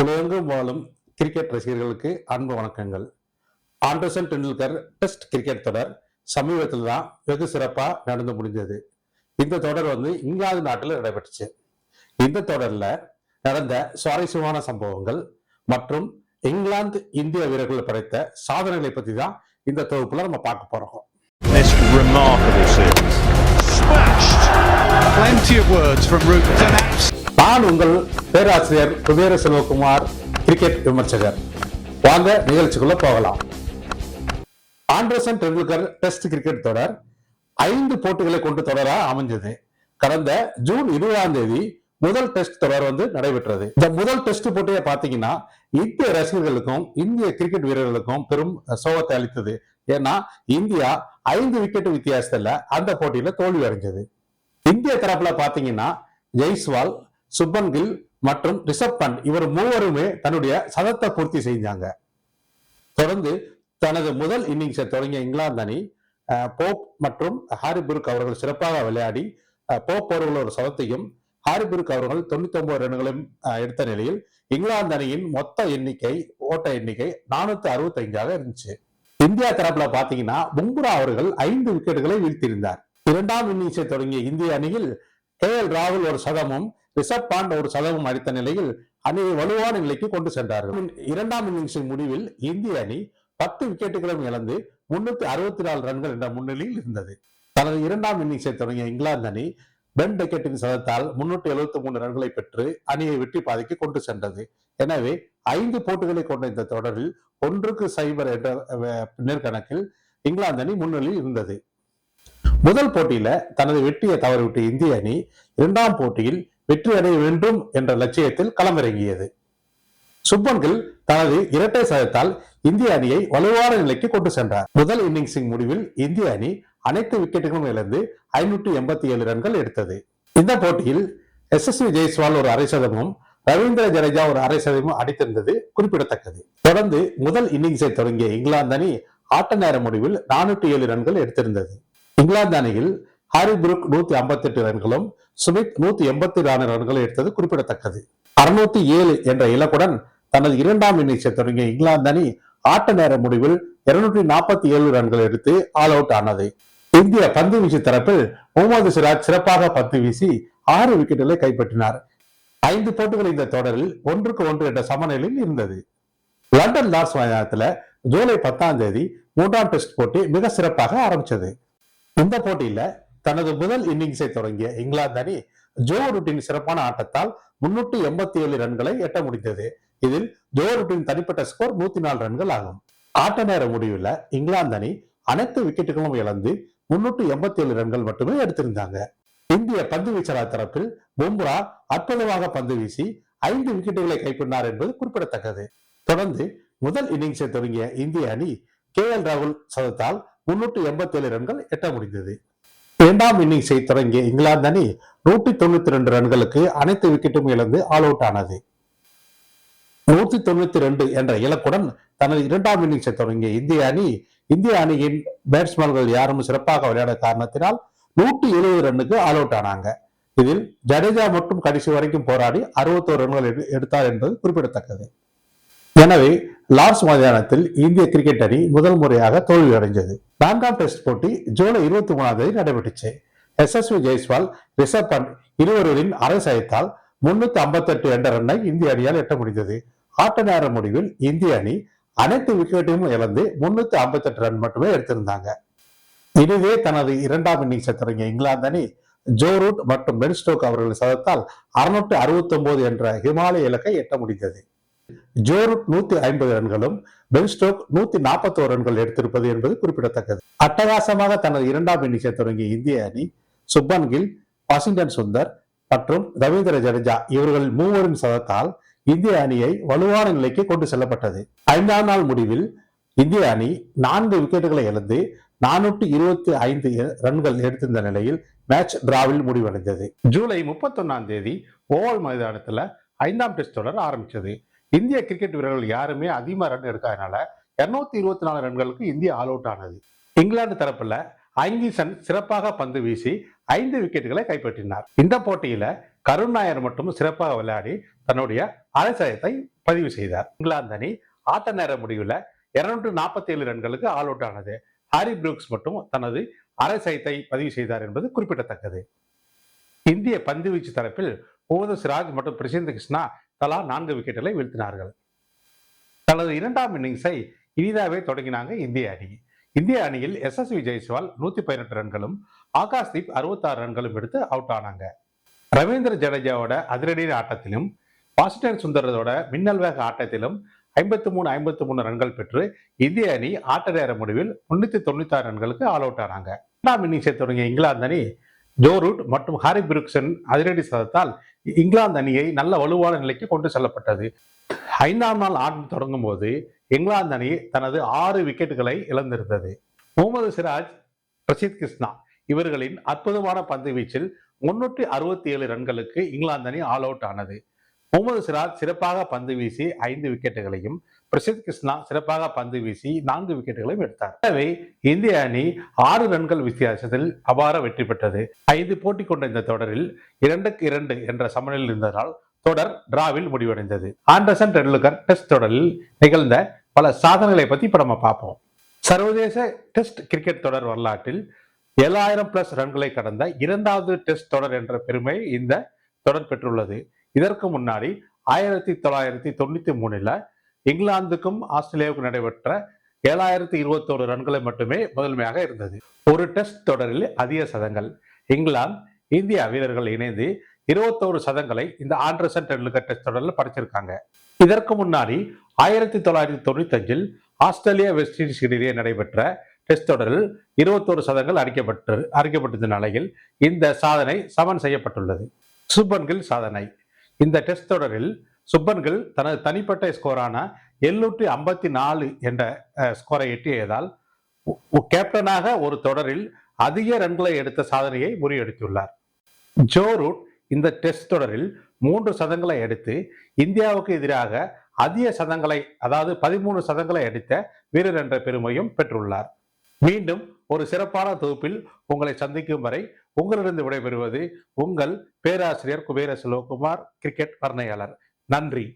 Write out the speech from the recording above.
உலகெங்கும் வாழும் கிரிக்கெட் ரசிகர்களுக்கு அன்பு வணக்கங்கள். ஆண்டர்சன் டெண்டுல்கர் டெஸ்ட் கிரிக்கெட் தொடர் சமீபத்தில் தான் வெகு சிறப்பாக நடந்து முடிஞ்சது. இந்த தொடர் இங்கிலாந்து நாட்டில் நடைபெற்றுச்சு. இந்த தொடர்ல நடந்த சுவாரஸ்யமான சம்பவங்கள் மற்றும் இங்கிலாந்து இந்திய வீரர்கள் படைத்த சாதனைகளை பத்தி தான் இந்த தொகுப்புல நம்ம பார்க்க போறோம். நான் உங்கள் பேராசிரியர் குபேர செல்வகுமார், கிரிக்கெட் விமர்சகர். வாங்க நிகழ்ச்சிக்குள்ள போகலாம். ஆண்டர்சன் டெண்டுல்கர் டெஸ்ட் கிரிக்கெட் தொடர் 5 போட்டிகளை கொண்டு தொடரா அமைஞ்சது. கடந்த ஜூன் 20ஆம் தேதி முதல் டெஸ்ட் தொடர் நடைபெற்றது. இந்த முதல் டெஸ்ட் போட்டியை பாத்தீங்கன்னா இந்திய ரசிகர்களுக்கும் இந்திய கிரிக்கெட் வீரர்களுக்கும் பெரும் சோகத்தை அளித்தது. ஏன்னா இந்தியா 5 விக்கெட் வித்தியாசத்துல அந்த போட்டியில தோல்வி அடைஞ்சது. இந்திய தரப்புல பாத்தீங்கன்னா ஜெய்ஸ்வால், சுப்மன் கில் மற்றும் ரிஷப் பண்ட் இவர் மூவருமே தன்னுடைய சதத்தை பூர்த்தி செஞ்சாங்க. தொடர்ந்து தனது முதல் இன்னிங்ஸை தொடங்கிய இங்கிலாந்து அணி போப் மற்றும் ஹாரி புரூக் அவர்கள் சிறப்பாக விளையாடி போப் அவர்கள் ஒரு சதத்தையும் ஹாரி புரூக் அவர்கள் 99 ரன்களையும் எடுத்த நிலையில் இங்கிலாந்து அணியின் மொத்த ஓட்ட எண்ணிக்கை 465 இருந்துச்சு. இந்தியா தரப்புல பாத்தீங்கன்னா பும்ரா அவர்கள் 5 விக்கெட்டுகளை வீழ்த்தியிருந்தார். இரண்டாம் இன்னிங்ஸை தொடங்கிய இந்திய அணியில் KL ராகுல் ஒரு சதமும் ரிஷப் பண்ட் ஒரு சதமும் அடித்த நிலையில் அணியை வலுவான நிலைக்கு கொண்டு சென்றார்கள். இரண்டாம் இன்னிங்ஸின் முடிவில் இந்திய அணி 10 விக்கெட்டுகளும் இழந்து 364 ரன்கள் என்ற முன்னிலையில் இருந்தது. தனது இரண்டாம் இன்னிங்ஸை தொடங்கிய இங்கிலாந்து அணி பென் டெக்கெட்டின் சதத்தால் 373 ரன்களை பெற்று அணியை வெற்றி பாதைக்கு கொண்டு சென்றது. எனவே 5 போட்டிகளை கொண்ட இந்த தொடரில் 1-0 என்ற நேர்கணக்கில் இங்கிலாந்து அணி முன்னிலையில் இருந்தது. முதல் போட்டியில தனது வெற்றியை தவறிவிட்ட இந்திய அணி இரண்டாம் போட்டியில் வெற்றி அடைய வேண்டும் என்ற லட்சியத்தில் களமிறங்கியது. சுப்மன் கில் தனது இரட்டை சதத்தால் இந்திய அணியை வலுவான நிலைக்கு கொண்டு சென்றார். முதல் இன்னிங்ஸின் முடிவில் இந்திய அணி அனைத்து விக்கெட்டுகளும் இழந்து 587 ரன்கள் எடுத்தது. இந்த போட்டியில் SSV ஜெய்ஸ்வால் ஒரு அரை சதமும் ரவீந்திர ஜடேஜா ஒரு அரை சதமும் அடித்திருந்தது குறிப்பிடத்தக்கது. தொடர்ந்து முதல் இன்னிங்ஸை தொடங்கிய இங்கிலாந்து அணி ஆட்ட நேர முடிவில் 407 ரன்கள் எடுத்திருந்தது. இங்கிலாந்து அணியில் ஹாரி புரூக் 158 ரன்களும் சுமித் 184 ரன்களை எடுத்தது குறிப்பிடத்தக்கது. 607 என்ற இலக்குடன் தனது இரண்டாம் இன்னிங்ஸை தொடங்கிய இங்கிலாந்து அணி ஆட்ட நேர முடிவில் 247 ரன்கள் எடுத்து ஆல் அவுட் ஆனது. இந்திய பந்து வீச்சு தரப்பில் முகமது சிராஜ் சிறப்பாக பந்து வீசி 6 விக்கெட்டுகளை கைப்பற்றினார். 5 போட்டிகள் இந்த தொடரில் 1-1 என்ற சமநிலையில் இருந்தது. லண்டன் லார்ட்ஸ் மைதானத்துல ஜூலை 10ஆம் தேதி 3ஆம் டெஸ்ட் போட்டி மிக சிறப்பாக ஆரம்பிச்சது. இந்த போட்டியில தனது முதல் இன்னிங்ஸை தொடங்கிய இங்கிலாந்து அணி ஜோ ரூட்டின் சிறப்பான ஆட்டத்தால் 387 ரன்களை எட்ட முடிந்தது. இதில் ஜோ ரூட்டின் தனிப்பட்ட ஸ்கோர் 104 ரன்கள் ஆகும். ஆட்ட நேர முடிவில் இங்கிலாந்து அணி அனைத்து விக்கெட்டுகளும் இழந்து 387 ரன்கள் மட்டுமே எடுத்திருந்தாங்க. இந்திய பந்து வீச்சாளர் தரப்பில் பும்ரா அற்புதமாக பந்து வீசி 5 விக்கெட்டுகளை கைப்பற்றினார் என்பது குறிப்பிடத்தக்கது. தொடர்ந்து முதல் இன்னிங்ஸை தொடங்கிய இந்திய அணி KL ராகுல் சதத்தால் 387 ரன்கள் எட்ட முடிந்தது. இரண்டாம் இன்னிங்ஸை தொடங்கிய இங்கிலாந்து அணி 192 ரன்களுக்கு அனைத்து விக்கெட்டும் இழந்து ஆல் அவுட் ஆனது. 192 என்ற இலக்குடன் தனது இரண்டாம் இன்னிங்ஸை தொடங்கிய இந்திய அணியின் பேட்ஸ்மேன்கள் யாரும் சிறப்பாக விளையாட காரணத்தினால் 170 ரன்னுக்கு ஆல் அவுட் ஆனாங்க. இதில் ஜடேஜா மட்டும் கடைசி வரைக்கும் போராடி 61 ரன்கள் எடுத்தார் என்பது குறிப்பிடத்தக்கது. எனவே லார்ட்ஸ் மைதானத்தில் இந்திய கிரிக்கெட் அணி முதல் முறையாக தோல்வி அடைஞ்சது. 4ஆம் டெஸ்ட் போட்டி ஜூலை 23ஆம் தேதி நடைபெற்றுச்சு. SSV ஜெய்ஸ்வால், ரிஷப் பண்ட் இருவரின் அரை சதத்தால் 358 என்ற ரன்னை இந்திய அணியால் எட்ட முடிந்தது. ஆட்ட நேர முடிவில் இந்திய அணி அனைத்து விக்கெட்டையும் இழந்து 358 ரன் மட்டுமே எடுத்திருந்தாங்க. இதுவே தனது இரண்டாம் இன்னிங்ஸை தொடங்கிய இங்கிலாந்து அணி ஜோ ரூட் மற்றும் பென் ஸ்டோக் அவர்களின் சதத்தால் 669 என்ற ஹிமாலய இலக்கை எட்ட முடிந்தது. ஜோ ரூட் 150 ரன்களும் பென் ஸ்டோக் 141 ரன்கள் எடுத்திருப்பது என்பது குறிப்பிடத்தக்கது. அட்டகாசமாக தனது இரண்டாம் இன்னிங்ஸை தொடங்கிய இந்திய அணி சுப்மன் கில், வாஷிங்டன் சுந்தர் மற்றும் ரவீந்திர ஜடேஜா இவர்கள் மூவரின் சதத்தால் இந்திய அணியை வலுவான நிலைக்கு கொண்டு செல்லப்பட்டது. 5ஆம் நாள் முடிவில் இந்திய அணி 4 விக்கெட்டுகளை இழந்து 425 ரன்கள் எடுத்திருந்த நிலையில் மேட்ச் டிராவில் முடிவடைந்தது. ஜூலை 31ஆம் தேதி ஓவல் மைதானத்துல 5ஆம் டெஸ்ட் தொடர் ஆரம்பிச்சது. இந்திய கிரிக்கெட் வீரர்கள் யாருமே அதிகமாக ரன் எடுக்காதனால 224 ரன்களுக்கு இந்தியா ஆல் அவுட் ஆனது. இங்கிலாந்து தரப்புல ஐங்கிசன் சிறப்பாக பந்து வீசி 5 விக்கெட்டுகளை கைப்பற்றினார். இந்த போட்டியில கருண் நாயர் மட்டும் சிறப்பாக விளையாடி தன்னுடைய அரை சதத்தை பதிவு செய்தார். இங்கிலாந்து அணி ஆட்ட நேர முடிவில் 247 ரன்களுக்கு ஆல் அவுட் ஆனது. ஹாரி புரூக்ஸ் மட்டும் தனது அரை சதத்தை பதிவு செய்தார் என்பது குறிப்பிடத்தக்கது. இந்திய பந்துவீச்சு தரப்பில் முகமது சிராஜ் மற்றும் பிரசிந்த் கிருஷ்ணா தலா 4 விக்கெட்டுகளை வீழ்த்தினார்கள். தனது இரண்டாம் இன்னிங்ஸை இனிதாவே தொடங்கினாங்க இந்திய அணி. இந்திய அணியில் எஸ்எஸ்வி ஜெய்ஸ்வால் 118 ரன்களும் ஆகாஷ்தீப் 66 ரன்களும் எடுத்து அவுட் ஆனாங்க. ரவீந்திர ஜடேஜாவோட அதிரடி ஆட்டத்திலும் வாஷிங்டன் சுந்தரத்தோட மின்னல் வேக ஆட்டத்திலும் 53 ரன்கள் பெற்று இந்திய அணி ஆட்ட நேர முடிவில் 396 ரன்களுக்கு ஆல் அவுட் ஆனாங்க. இரண்டாம் இன்னிங்ஸை தொடங்கிய இங்கிலாந்து அணி ஜோ ரூட் மற்றும் ஹாரி புரூக்ஸின் அதிரடி சதத்தால் இங்கிலாந்து அணியை நல்ல வலுவான நிலைக்கு கொண்டு செல்லப்பட்டது. 5ஆம் நாள் ஆட்டம் தொடங்கும் போது இங்கிலாந்து அணி தனது 6 விக்கெட்டுகளை இழந்திருந்தது. முகமது சிராஜ், பிரசித் கிருஷ்ணா இவர்களின் அற்புதமான பந்து வீச்சில் 367 ரன்களுக்கு இங்கிலாந்து அணி ஆல் அவுட் ஆனது. முகமது சிராஜ் சிறப்பாக பந்து வீசி 5 விக்கெட்டுகளையும், பிரசித் கிருஷ்ணா சிறப்பாக பந்து வீசி 4 விக்கெட்டுகளையும் எடுத்தார். எனவே இந்திய அணி 6 ரன்கள் வித்தியாசத்தில் அபார வெற்றி பெற்றது. 5 போட்டி கொண்ட இந்த தொடரில் 2-2 என்ற சமநிலையில் இருந்ததால் தொடர் டிராவில் முடிவடைந்தது. ஆண்டர்சன் டெண்டுல்கர் டெஸ்ட் தொடரில் நிகழ்ந்த பல சாதனைகளை பத்தி இப்ப நம்ம பார்ப்போம். சர்வதேச டெஸ்ட் கிரிக்கெட் தொடர் வரலாற்றில் 7000+ ரன்களை கடந்த 2வது டெஸ்ட் தொடர் என்ற பெருமை இந்த தொடர் பெற்றுள்ளது. இதற்கு முன்னாடி 1993 இங்கிலாந்துக்கும் ஆஸ்திரேலியாவுக்கும் நடைபெற்ற 7021 ரன்களை மட்டுமே முதன்மையாக இருந்தது. ஒரு டெஸ்ட் தொடரில் அதிக சதங்கள். இங்கிலாந்து இந்தியா வீரர்கள் இணைந்து 21 சதங்களை இந்த ஆண்டர்சன் டெண்டுல்கர் டெஸ்ட் தொடரில் படைச்சிருக்காங்க. இதற்கு முன்னாடி 1995 ஆஸ்திரேலியா வெஸ்ட் இண்டீஸ் இடையே நடைபெற்ற டெஸ்ட் தொடரில் 21 சதங்கள் அடிக்கப்பட்ட நிலையில் இந்த சாதனை சமன் செய்யப்பட்டுள்ளது. சுப்மன் கில் சாதனை. இந்த டெஸ்ட் தொடரில் சுப்மன் கில் தனது தனிப்பட்ட ஸ்கோரான 754 என்ற ஸ்கோரை எட்டியதால் கேப்டனாக ஒரு தொடரில் அதிக ரன்களை எடுத்த சாதனையை முறியடித்துள்ளார். ஜோ ரூட் இந்த டெஸ்ட் தொடரில் 3 சதங்களை எடுத்து இந்தியாவுக்கு எதிராக அதிக சதங்களை, அதாவது 13 சதங்களை அடித்த வீரர் என்ற பெருமையும் பெற்றுள்ளார். மீண்டும் ஒரு சிறப்பான தொகுப்பில் உங்களை சந்திக்கும் வரை உங்களிடம் விடைபெறுவது உங்கள் பேராசிரியர் குபேர செல்வகுமார், கிரிக்கெட் வர்ணையாளர். நன்றி.